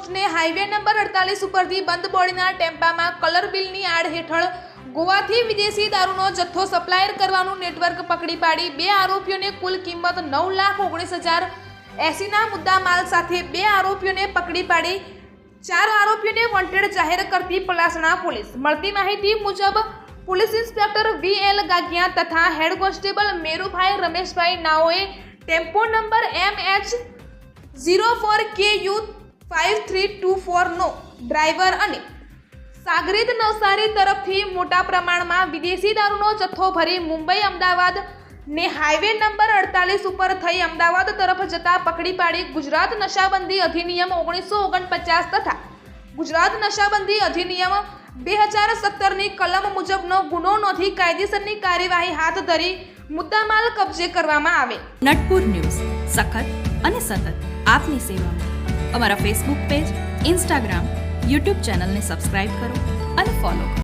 ચેકપોસ્ટને highway number 48 ઉપરથી બંધ બોડીના ટેમ્પામાં colour બિલની આડ હેઠળ ગોવાથી વિદેશી દારૂનો જથ્થો સપ્લાયર કરવાનું નેટવર્ક પકડી પાડી 2 આરોપીઓને કુલ કિંમત 9,19,080 ના મુદ્દા માલ સાથે 2 આરોપીઓને પકડી પાડી 4 આરોપીઓને વોન્ટેડ જાહેર કરતી પલાસણા પોલીસ। મળતી માહિતી મુજબ પોલીસ ઇન્સ્પેક્ટર VL ગાગિયા તથા હેડ કોન્સ્ટેબલ મેરુભાઈ રમેશભાઈ નાઓએ ટેમ્પો નંબર MH04KU5324 નો ડ્રાઈવર અને સાગરીત નવસારી તરફથી મોટા પ્રમાણમાં વિદેશી દારૂનો જથ્થો ભરી મુંબઈ અમદાવાદ ને હાઈવે નંબર 48 ઉપર થઈ અમદાવાદ તરફ જતા પકડી પાડી ગુજરાત નશાબંધી અધિનિયમ 1949 તથા ગુજરાત નશાબંધી અધિનિયમ 2017 ની કલમ મુજબનો ગુનો નોંધી કાયદેસરની કાર્યવાહી હાથ ધરી મુદ્દામાલ કબજે કરવામાં આવે। નટપુર ન્યૂઝ સખત અને સતત આપની સેવામાં। અમારા ફેસબુક પેજ, ઇન્સ્ટાગ્રામ, યુટ્યુબ ચેનલને સબસ્ક્રાઇબ કરો અને ફોલો કરો।